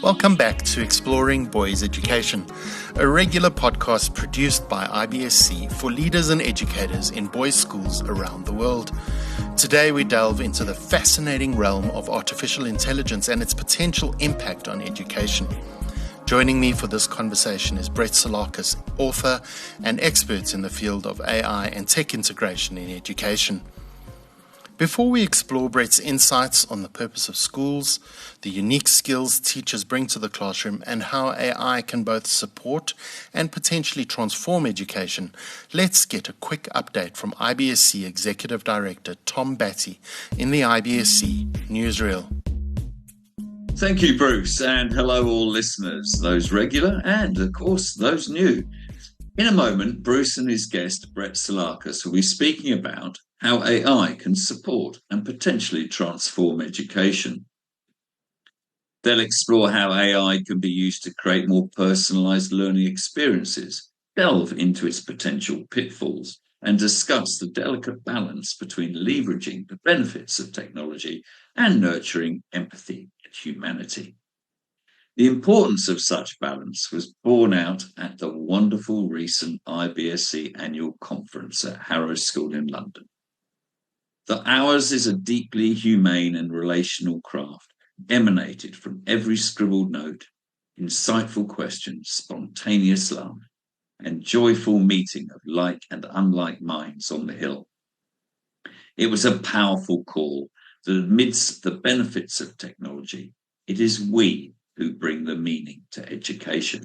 Welcome back to Exploring Boys Education, a regular podcast produced by IBSC for leaders and educators in boys' schools around the world. Today we delve into the fascinating realm of artificial intelligence and its potential impact on education. Joining me for this conversation is Brett Salakas, author and expert in the field of AI and tech integration in education. Before we explore Brett's insights on the purpose of schools, the unique skills teachers bring to the classroom, and how AI can both support and potentially transform education, let's get a quick update from IBSC Executive Director Tom Batty in the IBSC newsreel. Thank you, Bruce, and hello all listeners, those regular and, of course, those new. In a moment, Bruce and his guest, Brett Salakas, will be speaking about how AI can support and potentially transform education. They'll explore how AI can be used to create more personalised learning experiences, delve into its potential pitfalls, and discuss the delicate balance between leveraging the benefits of technology and nurturing empathy and humanity. The importance of such balance was borne out at the wonderful recent IBSC annual conference at Harrow School in London. Ours is a deeply humane and relational craft, emanated from every scribbled note, insightful questions, spontaneous laugh, and joyful meeting of like and unlike minds on the hill. It was a powerful call that amidst the benefits of technology, it is we who bring the meaning to education.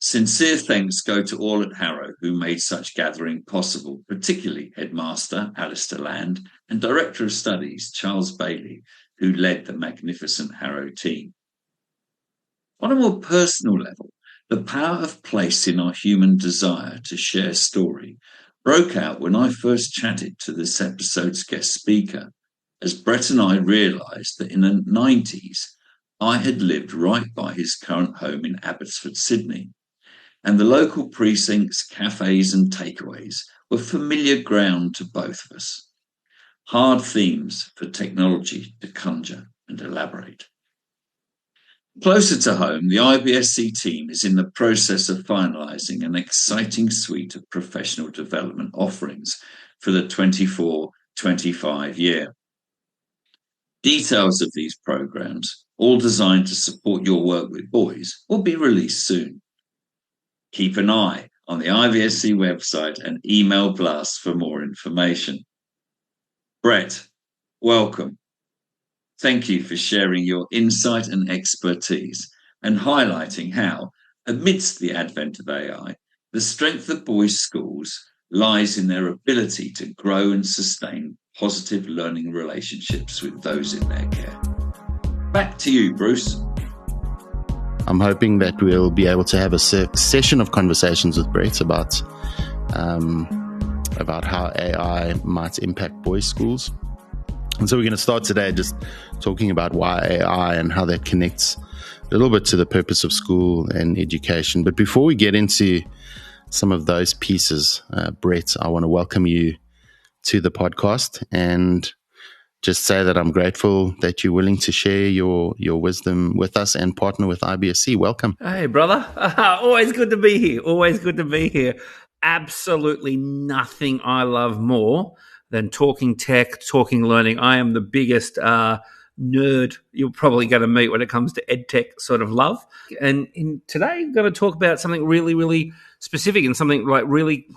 Sincere thanks go to all at Harrow who made such gathering possible, particularly Headmaster Alistair Land and Director of Studies Charles Bailey, who led the magnificent Harrow team. On a more personal level, the power of place in our human desire to share story broke out when I first chatted to this episode's guest speaker, as Brett and I realised that in the 90s, I had lived right by his current home in Abbotsford, Sydney, and the local precincts, cafes and takeaways were familiar ground to both of us. Hard themes for technology to conjure and elaborate. Closer to home, the IBSC team is in the process of finalising an exciting suite of professional development offerings for the 24-25 year. Details of these programmes, all designed to support your work with boys, will be released soon. Keep an eye on the IBSC website and email blasts for more information. Brett, welcome. Thank you for sharing your insight and expertise and highlighting how, amidst the advent of AI, the strength of boys' schools lies in their ability to grow and sustain positive learning relationships with those in their care. Back to you, Bruce. I'm hoping that we'll be able to have a session of conversations with Brett about how AI might impact boys' schools. And so we're going to start today just talking about why AI and how that connects a little bit to the purpose of school and education. But before we get into some of those pieces, Brett, I want to welcome you to the podcast and just say that I'm grateful that you're willing to share your wisdom with us and partner with IBSC. Welcome. Hey, brother. Always good to be here. Always good to be here. Absolutely nothing I love more than talking tech, talking learning. I am the biggest nerd you're probably going to meet when it comes to ed tech sort of love. And today I'm going to talk about something really, really specific and something like really,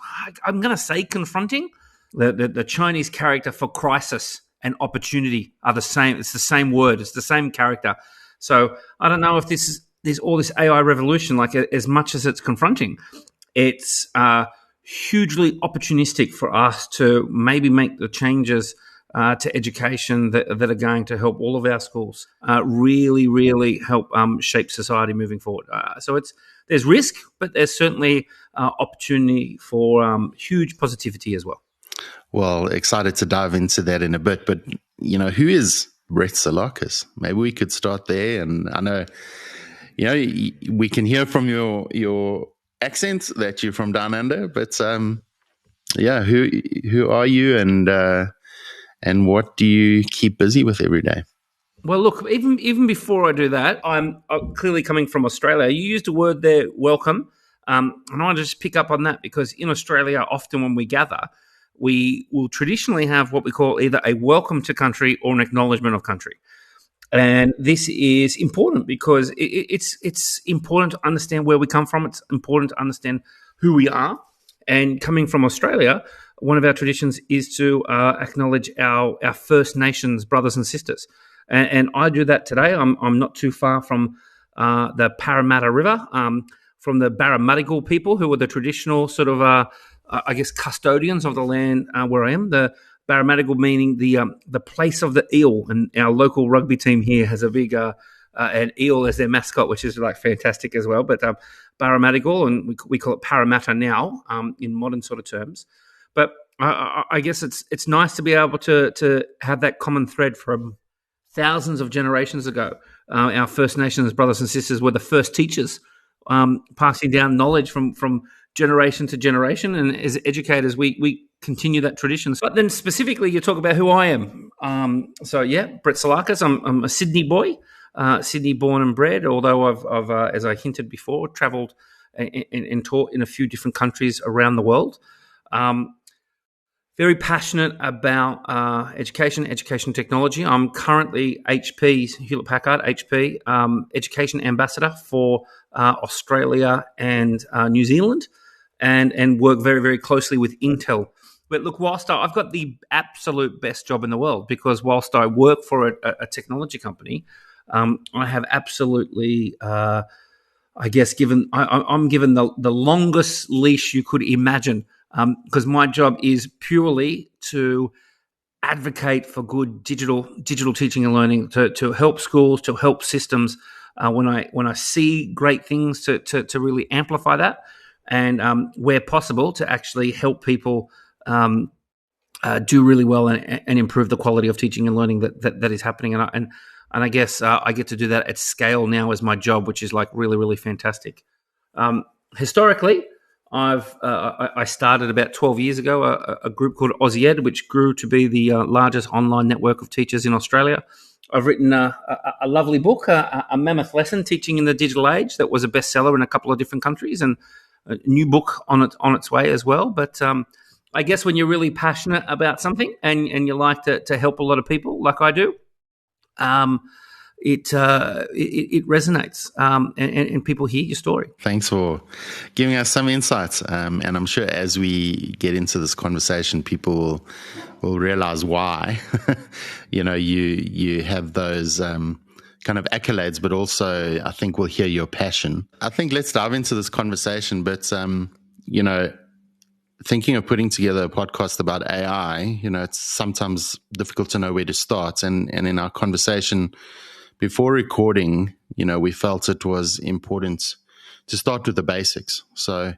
I'm going to say confronting. The Chinese character for crisis and opportunity are the same. It's the same word. It's the same character. So I don't know if there's all this AI revolution, like as much as it's confronting, it's hugely opportunistic for us to maybe make the changes to education that are going to help all of our schools really, really help shape society moving forward. So there's risk, but there's certainly opportunity for huge positivity as well. Well, excited to dive into that in a bit, but who is Brett Salakas? Maybe we could start there. And I know, we can hear from your accent that you're from down under, but who are you and what do you keep busy with every day? Well, look, even before I do that, I'm clearly coming from Australia. You used a word there, welcome, and I want to just pick up on that because in Australia, often when we gather, we will traditionally have what we call either a welcome to country or an acknowledgement of country. And this is important because it's important to understand where we come from. It's important to understand who we are. And coming from Australia, one of our traditions is to acknowledge our First Nations brothers and sisters. And I do that today. I'm not too far from the Parramatta River, from the Barramadigal people, who are the traditional sort of, custodians of the land where I am. The Barramadigal meaning the place of the eel, and our local rugby team here has a big an eel as their mascot, which is like fantastic as well. But Barramadigal, and we call it Parramatta now in modern sort of terms. But I guess it's nice to be able to have that common thread from thousands of generations ago. Our First Nations brothers and sisters were the first teachers, passing down knowledge from generation to generation. And as educators, we continue that tradition. But then specifically, you talk about who I am. Brett Salakas. I'm a Sydney boy, Sydney born and bred, although I've as I hinted before, travelled and taught in a few different countries around the world. Very passionate about education technology. I'm currently Hewlett-Packard, HP, education ambassador for Australia and New Zealand, and work very, very closely with Intel. But look, whilst I've got the absolute best job in the world, because whilst I work for a technology company, I have absolutely, I'm given the longest leash you could imagine. Because my job is purely to advocate for good digital teaching and learning, to help schools, to help systems when I see great things, to really amplify that, and where possible to actually help people do really well and improve the quality of teaching and learning that is happening. And I guess I get to do that at scale now as my job, which is like really, really fantastic. Historically, I started about 12 years ago a group called Aussie Ed, which grew to be the largest online network of teachers in Australia. I've written a lovely book, a mammoth lesson, Teaching in the Digital Age, that was a bestseller in a couple of different countries, and a new book on its way as well. But I guess when you're really passionate about something and you like to help a lot of people, like I do, it resonates, and people hear your story. Thanks for giving us some insights. And I'm sure as we get into this conversation, people will realize why, you have those kind of accolades, but also I think we'll hear your passion. I think let's dive into this conversation, but, thinking of putting together a podcast about AI, it's sometimes difficult to know where to start. And in our conversation before recording, we felt it was important to start with the basics. So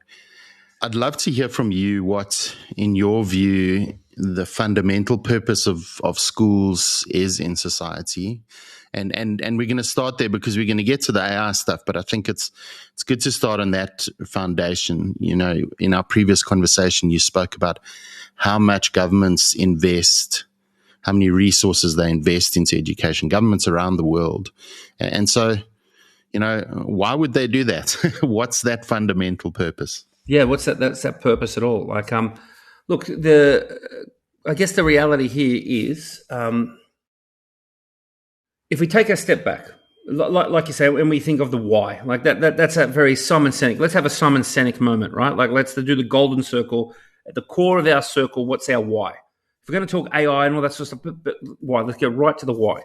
I'd love to hear from you what, in your view, the fundamental purpose of schools is in society. And we're going to start there because we're going to get to the AI stuff, but I think it's good to start on that foundation. In our previous conversation, you spoke about how much governments invest, how many resources they invest into education, governments around the world. And so, why would they do that? What's that fundamental purpose? Yeah, that's that purpose at all? Like, look, I guess the reality here is, if we take a step back, like you say, when we think of the why, like that's a very Simon Sinek. Let's have a Simon Sinek moment, right? Like, let's do the golden circle. At the core of our circle, what's our why? If we're going to talk AI and all that sort of stuff, but why? Let's go right to the why.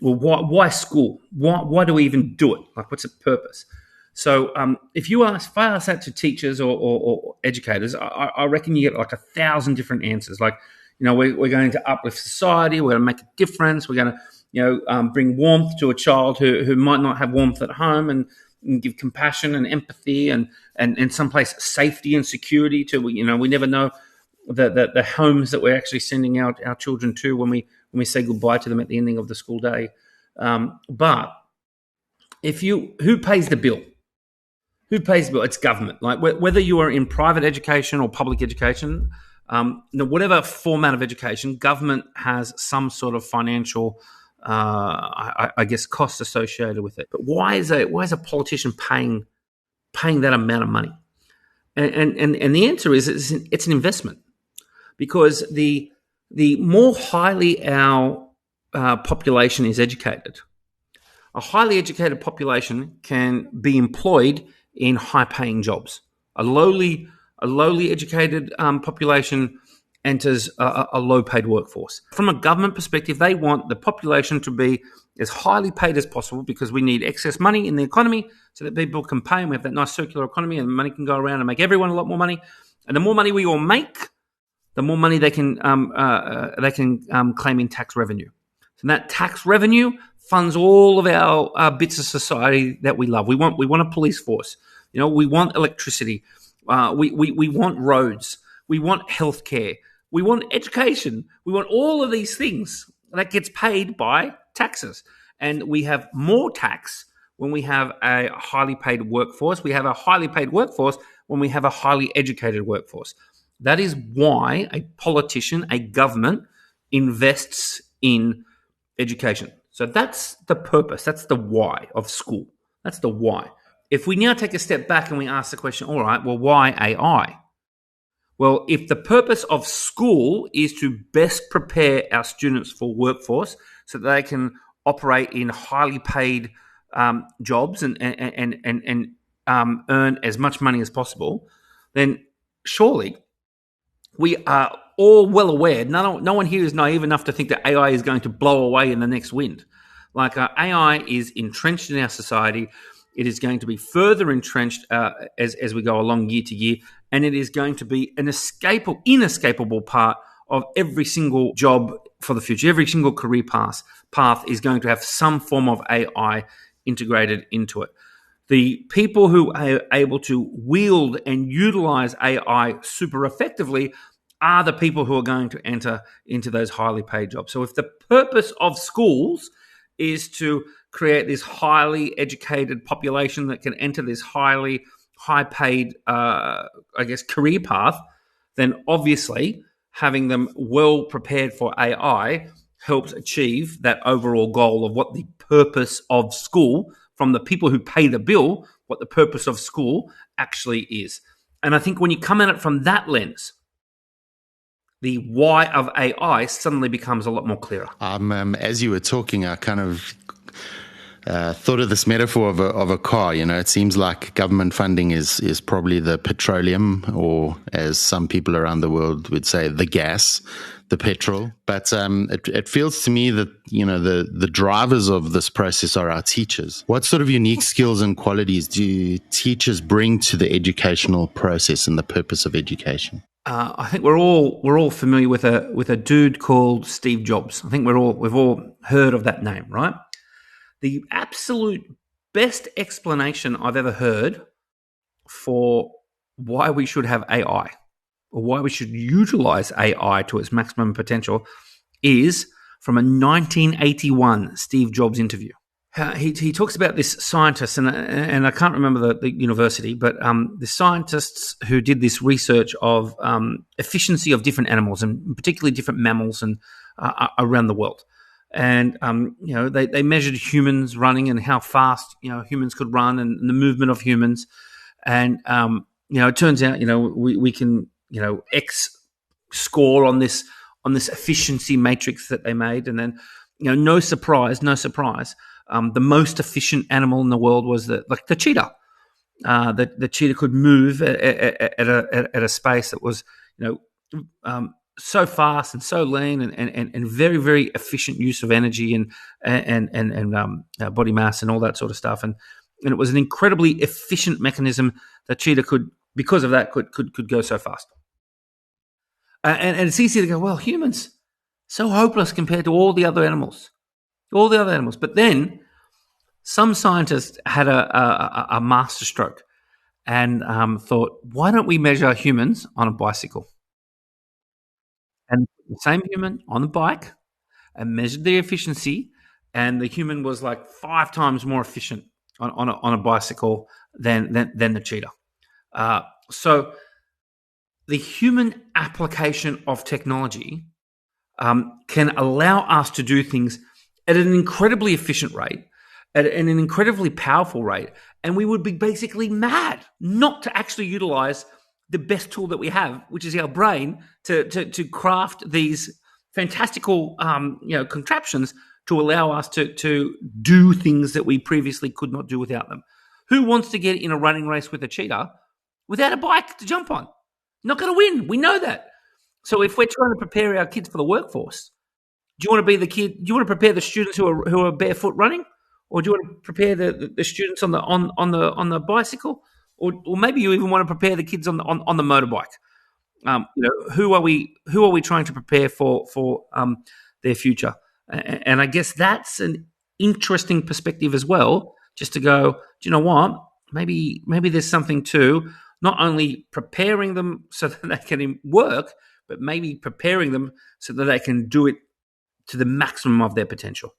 Well, why school? Why do we even do it? Like, what's the purpose? So if I ask that to teachers or educators, I reckon you get like 1,000 different answers. Like, we're going to uplift society. We're going to make a difference. We're going to, bring warmth to a child who might not have warmth at home, and give compassion and empathy and someplace safety and security to, we never know the homes that we're actually sending out our children to when we say goodbye to them at the ending of the school day. But who pays the bill? Who pays the bill? It's government. Like, whether you are in private education or public education, whatever format of education, government has some sort of financial I guess, costs associated with it. But why is a politician paying that amount of money? And the answer is it's an investment, because the more highly our population is educated, a highly educated population can be employed in high-paying jobs. A lowly educated population enters a low-paid workforce. From a government perspective, they want the population to be as highly paid as possible, because we need excess money in the economy so that people can pay, and we have that nice circular economy, and money can go around and make everyone a lot more money. And the more money we all make, the more money they can claim in tax revenue. So that tax revenue funds all of our bits of society that we love. We want a police force. We want electricity. We want roads. We want healthcare. We want education. We want all of these things that gets paid by taxes. And we have more tax when we have a highly paid workforce. We have a highly paid workforce when we have a highly educated workforce. That is why a politician, a government, invests in education. So that's the purpose. That's the why of school. That's the why. If we now take a step back and we ask the question, all right, well, why AI? Well, if the purpose of school is to best prepare our students for workforce so that they can operate in highly paid jobs and earn as much money as possible, then surely we are all well aware. No one here is naive enough to think that AI is going to blow away in the next wind. Like AI is entrenched in our society. It is going to be further entrenched as we go along year to year, and it is going to be an inescapable part of every single job for the future. Every single career path is going to have some form of AI integrated into it. The people who are able to wield and utilize AI super effectively are the people who are going to enter into those highly paid jobs. So if the purpose of schools is to create this highly educated population that can enter this high-paid, career path, then obviously having them well prepared for AI helps achieve that overall goal of what the purpose of school, from the people who pay the bill, what the purpose of school actually is. And I think when you come at it from that lens, the why of AI suddenly becomes a lot more clearer. As you were talking, I kind of thought of this metaphor of a car. It seems like government funding is probably the petroleum, or as some people around the world would say, the gas, the petrol. But it feels to me that the drivers of this process are our teachers. What sort of unique skills and qualities do teachers bring to the educational process and the purpose of education? I think we're all familiar with a dude called Steve Jobs. I think we've all heard of that name, right? The absolute best explanation I've ever heard for why we should have AI, or why we should utilize AI to its maximum potential, is from a 1981 Steve Jobs interview. He talks about this scientist, and I can't remember the university, but the scientists who did this research of efficiency of different animals, and particularly different mammals, and around the world. And they measured humans running and how fast humans could run, and the movement of humans. And it turns out we can X score on this efficiency matrix that they made, and then no surprise. The most efficient animal in the world was the cheetah. The cheetah could move at a space that was so fast and so lean, and very, very efficient use of energy and body mass and all that sort of stuff. And it was an incredibly efficient mechanism that cheetah could go so fast. And it's easy to go, well, humans, so hopeless compared to all the other animals. But then some scientists had a masterstroke and thought, why don't we measure humans on a bicycle? And the same human on the bike, and measured the efficiency, and the human was like 5 times more efficient on a bicycle than the cheetah. So the human application of technology can allow us to do things at an incredibly efficient rate, at an incredibly powerful rate, and we would be basically mad not to actually utilize the best tool that we have, which is our brain, to craft these fantastical contraptions to allow us to do things that we previously could not do without them. Who wants to get in a running race with a cheetah without a bike to jump on? Not going to win. We know that. So if we're trying to prepare our kids for the workforce, do you want to be the kid? Do you want to prepare the students who are barefoot running, or do you want to prepare the students on the bicycle, or maybe you even want to prepare the kids on the motorbike? Who are we trying to prepare for their future? And I guess that's an interesting perspective as well. Just to go, do you know what? Maybe there's something to not only preparing them so that they can work, but maybe preparing them so that they can do it to the maximum of their potential.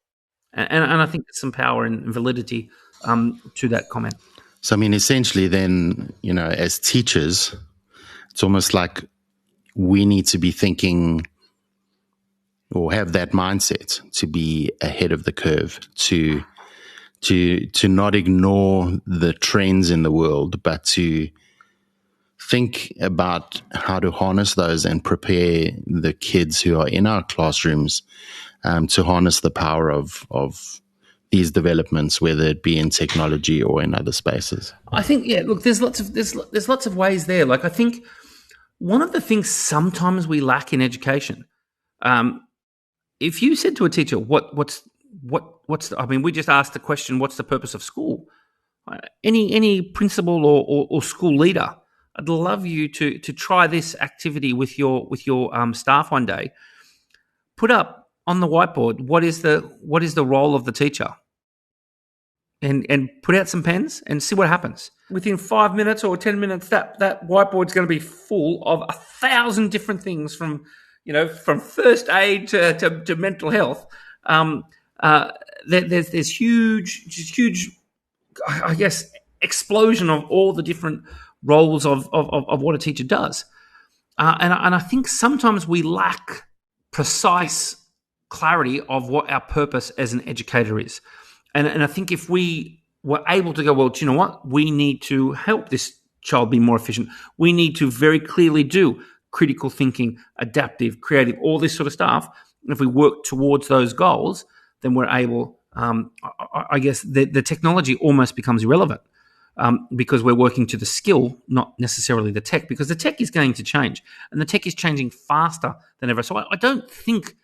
And I think there's some power and validity to that comment. So, I mean, essentially then, as teachers, it's almost like we need to be thinking or have that mindset to be ahead of the curve, to not ignore the trends in the world, but to think about how to harness those and prepare the kids who are in our classrooms to harness the power of these developments, whether it be in technology or in other spaces. I think, look, there's lots of ways there. Like, I think one of the things sometimes we lack in education, if you said to a teacher, we just asked the question, what's the purpose of school? Any principal or school leader, I'd love you to try this activity with your staff one day. Put up on the whiteboard what is the role of the teacher, and put out some pens and see what happens. Within 5 minutes or 10 minutes, that whiteboard's going to be full of 1,000 different things from first aid to mental health. There's huge, I guess, explosion of all the different roles of what a teacher does. And I think sometimes we lack precise clarity of what our purpose as an educator is. And I think if we were able to go, well, do you know what? We need to help this child be more efficient. We need to very clearly do critical thinking, adaptive, creative, all this sort of stuff. And if we work towards those goals, then we're able, I guess the technology almost becomes irrelevant because we're working to the skill, not necessarily the tech, because the tech is going to change and the tech is changing faster than ever. So I don't think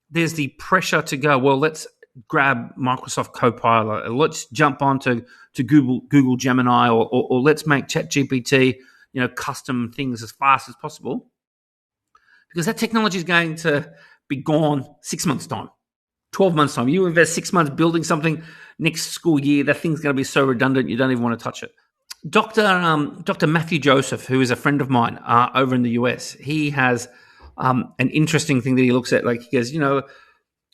there's the pressure to go, well, let's grab Microsoft Copilot, or let's jump on to Google Gemini, or let's make ChatGPT, custom things as fast as possible, because that technology is going to be gone 6 months' time, 12 months' time. You invest 6 months building something, next school year, that thing's going to be so redundant you don't even want to touch it. Dr. Matthew Joseph, who is a friend of mine over in the US, he has an interesting thing that he looks at. Like, he goes,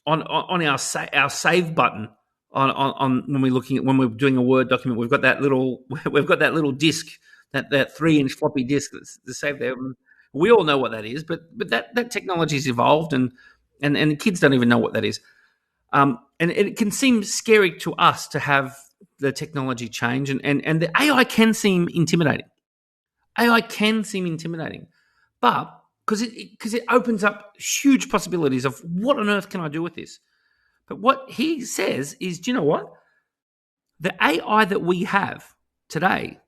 on our save button on when we're doing a Word document, we've got that little disk, that 3-inch floppy disk that's saved there. We all know what that is, but that technology's evolved, and kids don't even know what that is. And it can seem scary to us to have the technology change, and the AI can seem intimidating. But because it opens up huge possibilities of what on earth can I do with this. But what he says is, do you know what? The AI that we have today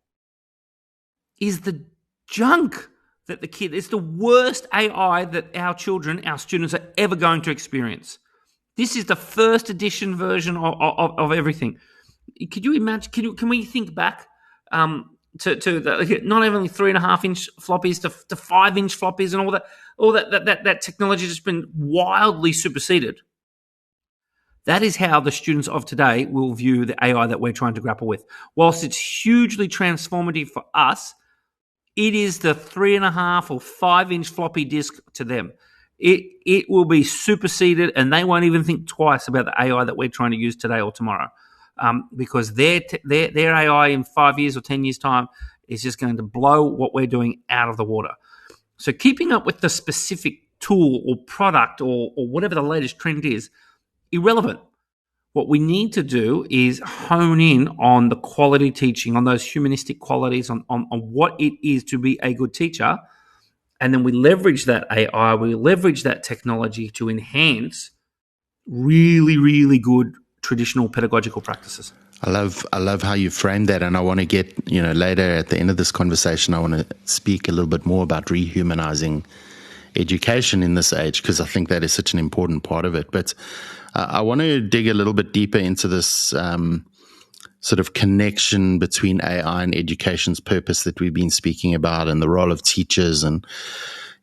is the junk that it's the worst AI that our students are ever going to experience. This is the first edition version of everything. Could you imagine? Can we think back to the, not only 3.5-inch floppies to 5-inch floppies and all that technology has been wildly superseded? That is how the students of today will view the AI that we're trying to grapple with. Whilst it's hugely transformative for us, it is the 3.5 or 5-inch floppy disk to them. It will be superseded, and they won't even think twice about the AI that we're trying to use today or tomorrow, because their AI in 5 years or 10 years' time is just going to blow what we're doing out of the water. So keeping up with the specific tool or product or whatever the latest trend is, irrelevant. What we need to do is hone in on the quality teaching, on those humanistic qualities, on what it is to be a good teacher. And then we leverage that AI, we leverage that technology to enhance really, really good traditional pedagogical practices. I love how you framed that, and I want to get, later at the end of this conversation, I want to speak a little bit more about rehumanizing education in this age, because I think that is such an important part of it. But I want to dig a little bit deeper into this sort of connection between AI and education's purpose that we've been speaking about, and the role of teachers. And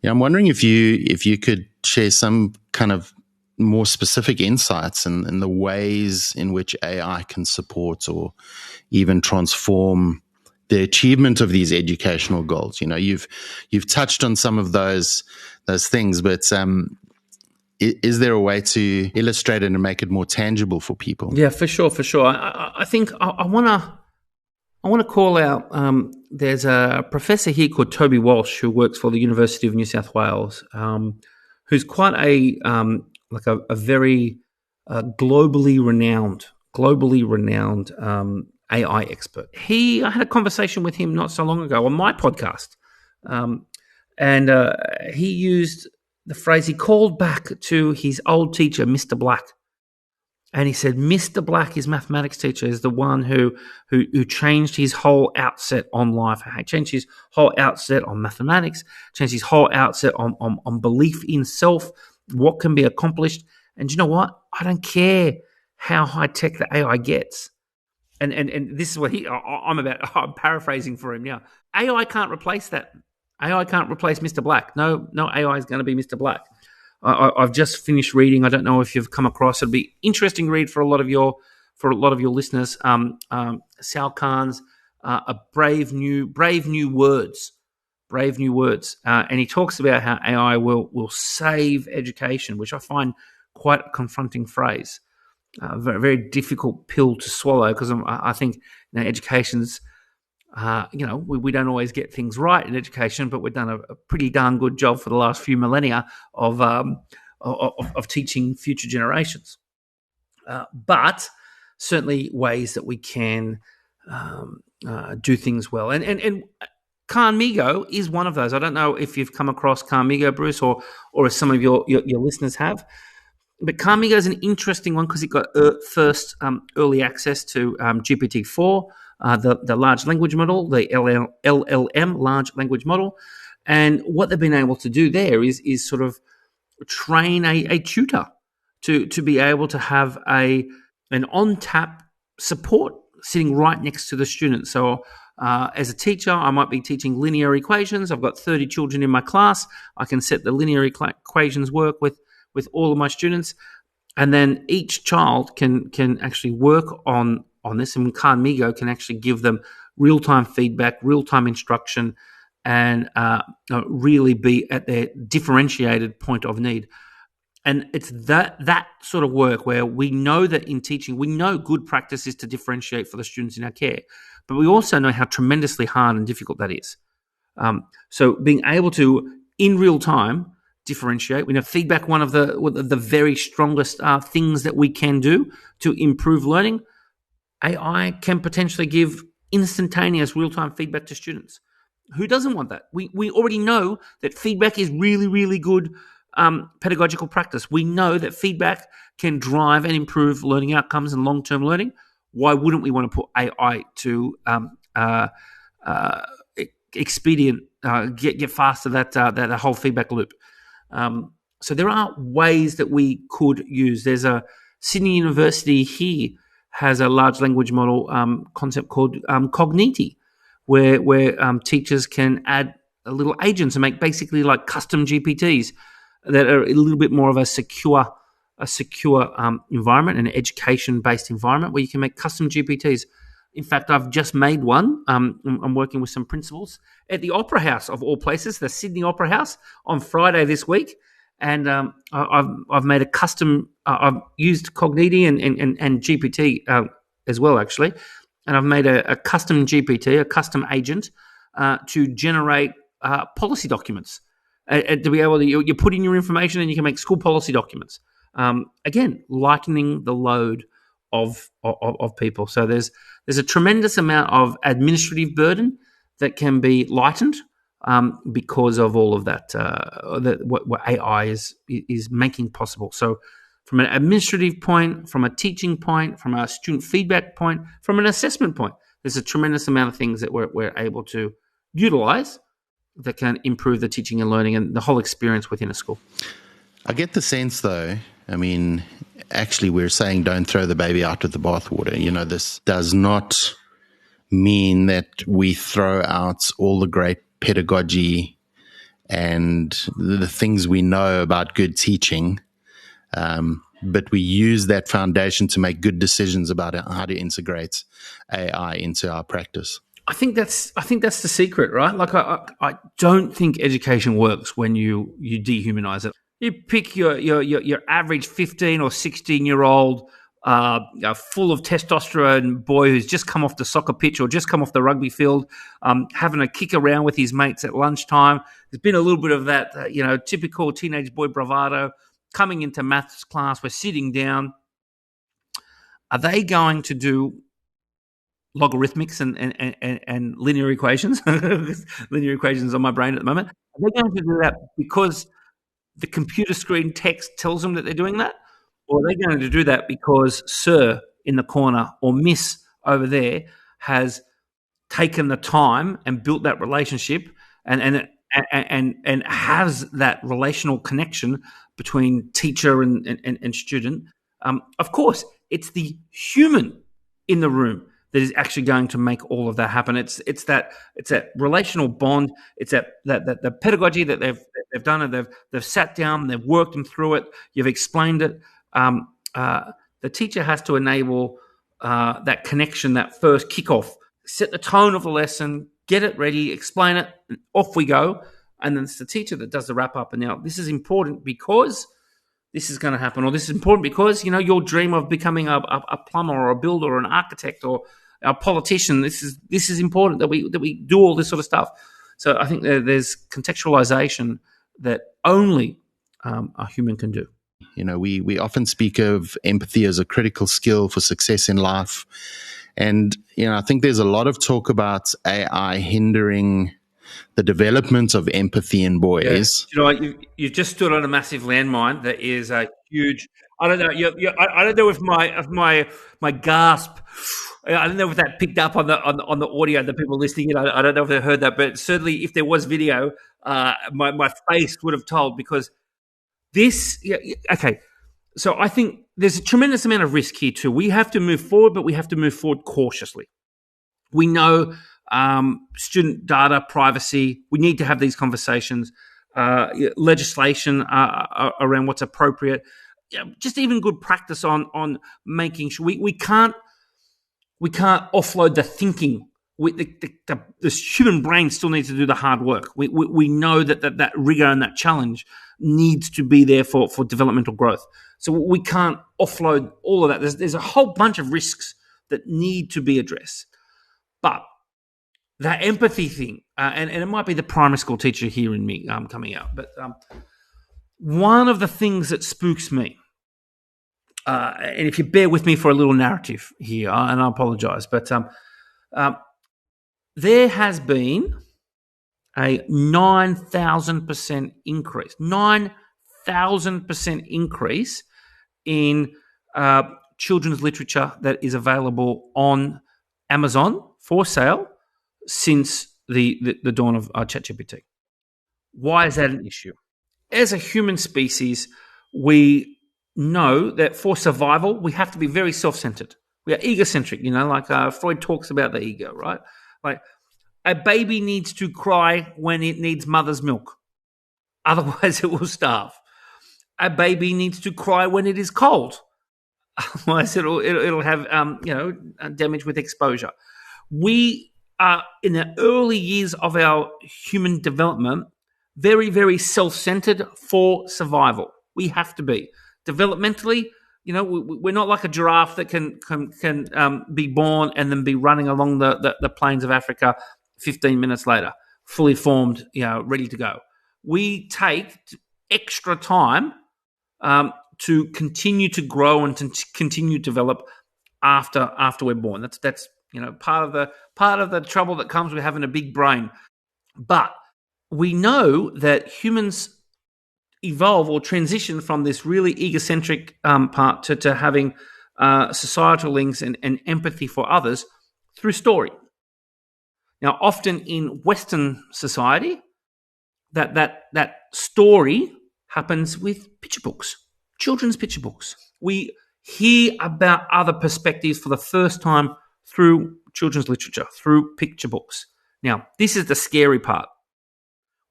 I'm wondering if you could share some kind of more specific insights in the ways in which AI can support or even transform the achievement of these educational goals. You've touched on some of those things, but is there a way to illustrate it and make it more tangible for people? Yeah, for sure. I think I want to call out. There's a professor here called Toby Walsh who works for the University of New South Wales, who's quite a very globally renowned AI expert. I had a conversation with him not so long ago on my podcast, and he used the phrase, he called back to his old teacher, Mr. Black, and he said, Mr. Black, his mathematics teacher, is the one who changed his whole outset on life, changed his whole outset on mathematics, changed his whole outset on belief in self, what can be accomplished. And you know what? I don't care how high tech the AI gets. And this is what I'm paraphrasing for him now. AI can't replace that. AI can't replace Mr. Black. No AI is going to be Mr. Black. I've just finished reading. I don't know if you've come across. It'll be interesting read for a lot of your listeners. Sal Khan's "A Brave New Words." Brave New Words, and he talks about how AI will save education, which I find quite a confronting phrase. Very, very difficult pill to swallow, because I think education's. We don't always get things right in education, but we've done a pretty darn good job for the last few millennia of teaching future generations. But certainly ways that we can do things well. And Khan-Migo is one of those. I don't know if you've come across Khan-Migo, Bruce, or if some of your listeners have. But Khan-Migo is an interesting one because it got first early access to GPT-4. The large language model, the LLM, large language model. And what they've been able to do there is sort of train a tutor to be able to have an on-tap support sitting right next to the student. So as a teacher, I might be teaching linear equations. I've got 30 children in my class. I can set the linear equations work with all of my students. And then each child can actually work on this, and Khan-Migo can actually give them real-time feedback, real-time instruction, and really be at their differentiated point of need. And it's that sort of work where we know that in teaching, we know good practice is to differentiate for the students in our care, but we also know how tremendously hard and difficult that is. So being able to, in real time, differentiate. We know feedback, one of the very strongest things that we can do to improve learning. AI can potentially give instantaneous real-time feedback to students. Who doesn't want that? We already know that feedback is really, really good pedagogical practice. We know that feedback can drive and improve learning outcomes and long-term learning. Why wouldn't we want to put AI to expedient, get faster that whole feedback loop? So there are ways that we could use. There's a Sydney University here has a large language model concept called Cogniti, where teachers can add a little agents and make basically like custom GPTs that are a little bit more of a secure environment, an education-based environment where you can make custom GPTs. In fact, I've just made one. I'm working with some principals at the Opera House, of all places, the Sydney Opera House, on Friday this week. And I've made a custom. I've used Cogniti and GPT as well, actually, and I've made a custom GPT, a custom agent, to generate policy documents. To be able to, you put in your information and you can make school policy documents. Again, lightening the load of people. So there's a tremendous amount of administrative burden that can be lightened because of all of that, what AI is making possible. So from an administrative point, from a teaching point, from a student feedback point, from an assessment point, there's a tremendous amount of things that we're able to utilize that can improve the teaching and learning and the whole experience within a school. I get the sense, though, I mean, actually we're saying don't throw the baby out with the bathwater. You know, this does not mean that we throw out all the great pedagogy and the things we know about good teaching, but we use that foundation to make good decisions about how to integrate AI into our practice. I think that's the secret, right? Like I don't think education works when you dehumanize it. You pick your average 15 or 16-year-old full of testosterone boy who's just come off the soccer pitch or just come off the rugby field, having a kick around with his mates at lunchtime. There's been a little bit of that, typical teenage boy bravado coming into maths class. We're sitting down. Are they going to do logarithmics and linear equations? Linear equations on my brain at the moment. Are they going to do that because the computer screen text tells them that they're doing that? Or are they going to do that because Sir in the corner or Miss over there has taken the time and built that relationship and has that relational connection between teacher and student? Of course, it's the human in the room that is actually going to make all of that happen. It's that relational bond. It's that the pedagogy that they've done, and they've sat down, they've worked them through it. You've explained it. The teacher has to enable that connection, that first kickoff, set the tone of the lesson, get it ready, explain it, and off we go. And then it's the teacher that does the wrap up. And now this is important because this is going to happen, or this is important because your dream of becoming a plumber or a builder or an architect or a politician. This is important that we do all this sort of stuff. So I think there's contextualization that only a human can do. We often speak of empathy as a critical skill for success in life. And, I think there's a lot of talk about AI hindering the development of empathy in boys. Yeah. You've just stood on a massive landmine that is a huge. I don't know. I don't know if my gasp. I don't know if that picked up on the audio, the people listening in. I don't know if they heard that, but certainly if there was video, my face would have told, because this. Yeah, okay, so I think there's a tremendous amount of risk here too. We have to move forward, but we have to move forward cautiously. We know student data privacy. We need to have these conversations. Legislation around what's appropriate. Just even good practice on making sure we can't offload the thinking. The human brain still needs to do the hard work. We know that rigor and that challenge needs to be there for developmental growth. So we can't offload all of that. There's a whole bunch of risks that need to be addressed. But that empathy thing, and it might be the primary school teacher here in me coming out, but one of the things that spooks me, and if you bear with me for a little narrative here, and I apologize, but there has been a 9,000% increase, 9,000% increase in children's literature that is available on Amazon for sale since the dawn of ChatGPT. Why is that an issue? As a human species, we know that for survival, we have to be very self-centered. We are egocentric, like Freud talks about the ego, right? Like a baby needs to cry when it needs mother's milk. Otherwise, it will starve. A baby needs to cry when it is cold. Otherwise, it'll have damage with exposure. We are in the early years of our human development very, very self-centered for survival. We have to be developmentally. We're not like a giraffe that can be born and then be running along the plains of Africa 15 minutes later, fully formed, ready to go. We take extra time to continue to grow and to continue to develop after we're born. That's part of the trouble that comes with having a big brain. But we know that humans evolve or transition from this really egocentric part to having societal links and empathy for others through story. Now, often in Western society, that story happens with picture books, children's picture books. We hear about other perspectives for the first time through children's literature, through picture books. Now, this is the scary part.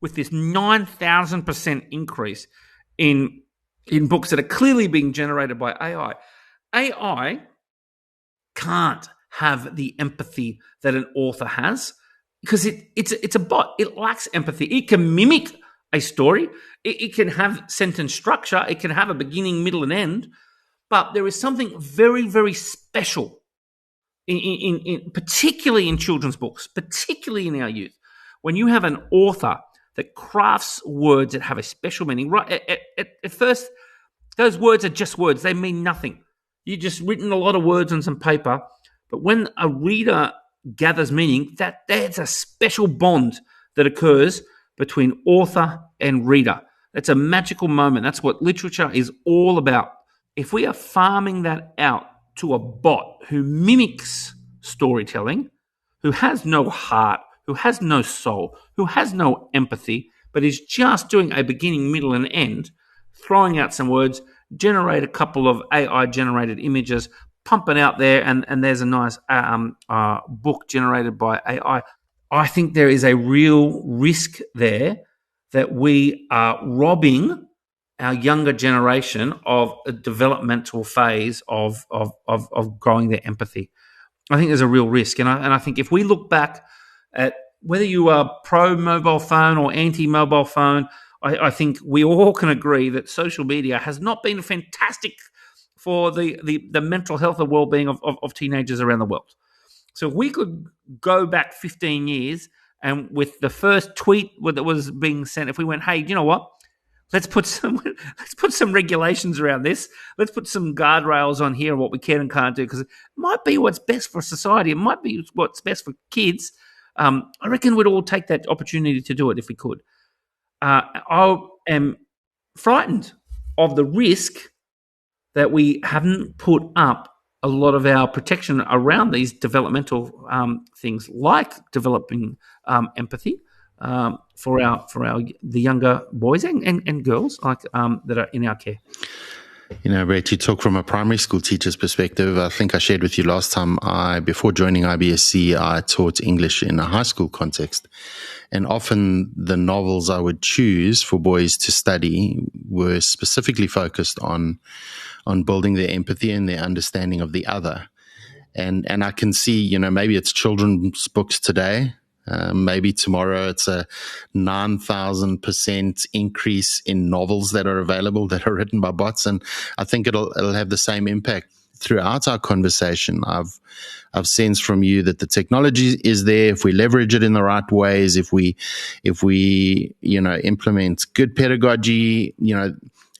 With this 9,000% increase in books that are clearly being generated by AI can't have the empathy that an author has because it's a bot. It lacks empathy. It can mimic a story. It can have sentence structure. It can have a beginning, middle, and end. But there is something very, very special in particularly in children's books, particularly in our youth, when you have an author that crafts words that have a special meaning. Right at first, those words are just words. They mean nothing. You've just written a lot of words on some paper. But when a reader gathers meaning, there's a special bond that occurs between author and reader. That's a magical moment. That's what literature is all about. If we are farming that out to a bot who mimics storytelling, who has no heart, who has no soul, who has no empathy, but is just doing a beginning, middle, and end, throwing out some words, generate a couple of AI-generated images, pump it out there, and there's a nice book generated by AI. I think there is a real risk there that we are robbing our younger generation of a developmental phase of growing their empathy. I think there's a real risk. And I think if we look back at whether you are pro-mobile phone or anti-mobile phone, I think we all can agree that social media has not been fantastic for the mental health and well-being of teenagers around the world. So if we could go back 15 years and with the first tweet that was being sent, if we went, hey, you know what? Let's put some regulations around this. Let's put some guardrails on here, what we can and can't do, because it might be what's best for society. It might be what's best for kids. I reckon we'd all take that opportunity to do it if we could. I am frightened of the risk that we haven't put up a lot of our protection around these developmental things, like developing empathy for the younger boys and girls that are in our care. Brett, you talk from a primary school teacher's perspective. I think I shared with you last time, before joining IBSC, I taught English in a high school context. And often the novels I would choose for boys to study were specifically focused on building their empathy and their understanding of the other. And I can see, maybe it's children's books today. Maybe tomorrow it's a 9,000% increase in novels that are available that are written by bots. And I think it'll have the same impact throughout our conversation. I've sensed from you that the technology is there if we leverage it in the right ways, if we implement good pedagogy,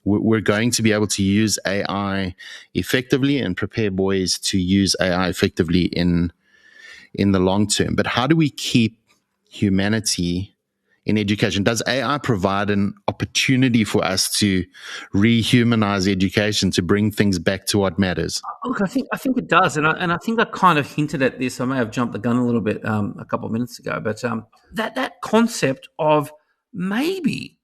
we're going to be able to use AI effectively and prepare boys to use AI effectively in the long term. But how do we keep humanity in education? Does AI provide an opportunity for us to rehumanize education, to bring things back to what matters? Look, I think it does, and I think I kind of hinted at this. I may have jumped the gun a little bit a couple of minutes ago, but that concept of maybe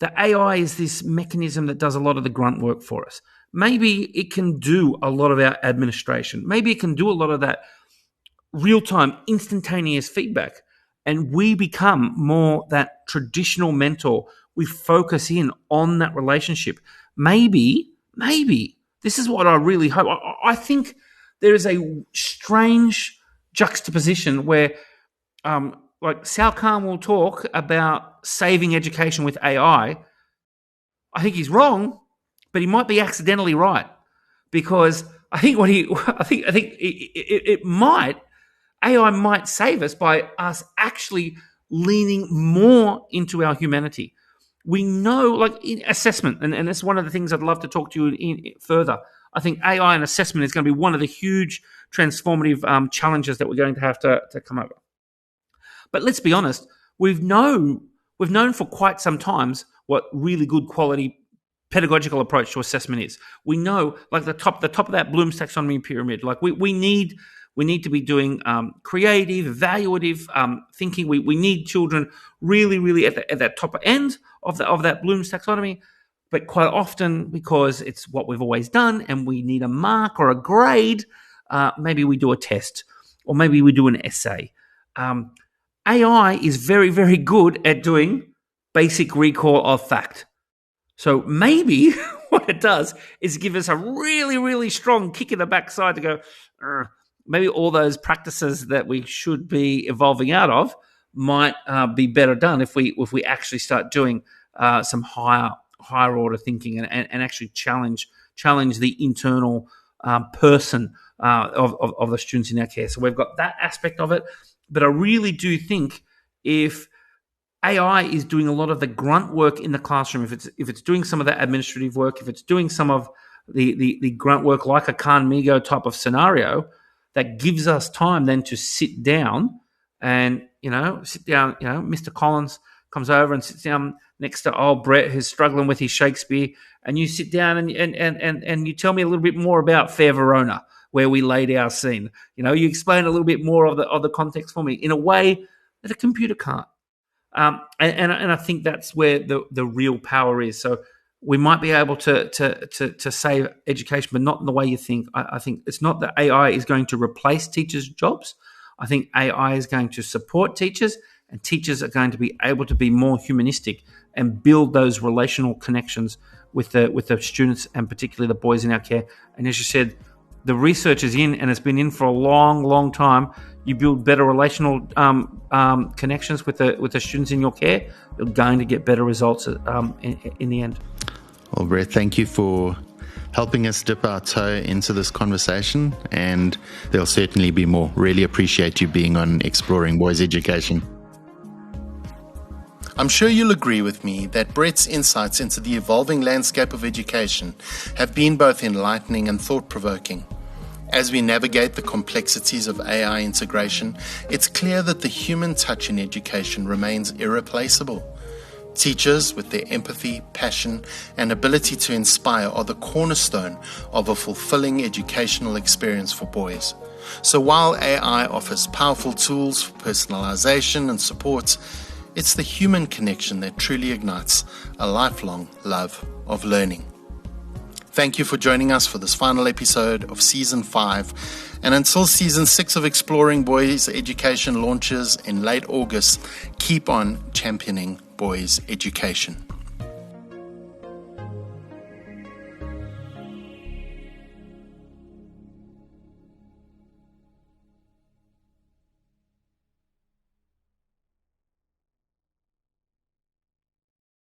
the AI is this mechanism that does a lot of the grunt work for us. Maybe it can do a lot of our administration. Maybe it can do a lot of that real-time, instantaneous feedback, and we become more that traditional mentor. We focus in on that relationship. Maybe, this is what I really hope. I think there is a strange juxtaposition where like Sal Khan will talk about saving education with AI. I think he's wrong, but he might be accidentally right, because I think AI might save us by us actually leaning more into our humanity. We know, like in assessment, and that's one of the things I'd love to talk to you in further. I think AI and assessment is going to be one of the huge transformative challenges that we're going to have to come over. But let's be honest, we've known for quite some time what really good quality pedagogical approach to assessment is. We know, like the top of that Bloom's taxonomy pyramid, like we need to be doing creative, evaluative thinking. We need children really at that top end of that Bloom's taxonomy. But quite often, because it's what we've always done, and we need a mark or a grade, maybe we do a test, or maybe we do an essay. AI is very, very good at doing basic recall of fact. So maybe what it does is give us a really, really strong kick in the backside to go, maybe all those practices that we should be evolving out of might be better done if we actually start doing some higher order thinking and actually challenge the internal person of the students in our care. So we've got that aspect of it. But I really do think if AI is doing a lot of the grunt work in the classroom, if it's doing some of that administrative work, if it's doing some of the grunt work like a Khan-Migo type of scenario, that gives us time then to sit down and, Mr. Collins comes over and sits down next to old Brett, who's struggling with his Shakespeare, and you sit down and you tell me a little bit more about Fair Verona, where we laid our scene. You explain a little bit more of the context for me in a way that a computer can't. And I think that's where the real power is. So we might be able to save education, but not in the way you think. I think it's not that AI is going to replace teachers' jobs. I think AI is going to support teachers, and teachers are going to be able to be more humanistic and build those relational connections with the students, and particularly the boys in our care. And as you said, the research is in, and it's been in for a long, long time. You build better relational connections with the students in your care, you're going to get better results in the end. Well, Brett, thank you for helping us dip our toe into this conversation, and there'll certainly be more. Really appreciate you being on Exploring Boys Education. I'm sure you'll agree with me that Brett's insights into the evolving landscape of education have been both enlightening and thought-provoking. As we navigate the complexities of AI integration, it's clear that the human touch in education remains irreplaceable. Teachers, with their empathy, passion, and ability to inspire, are the cornerstone of a fulfilling educational experience for boys. So while AI offers powerful tools for personalization and support, it's the human connection that truly ignites a lifelong love of learning. Thank you for joining us for this final episode of Season 5. And until Season 6 of Exploring Boys Education launches in late August, keep on championing boys education.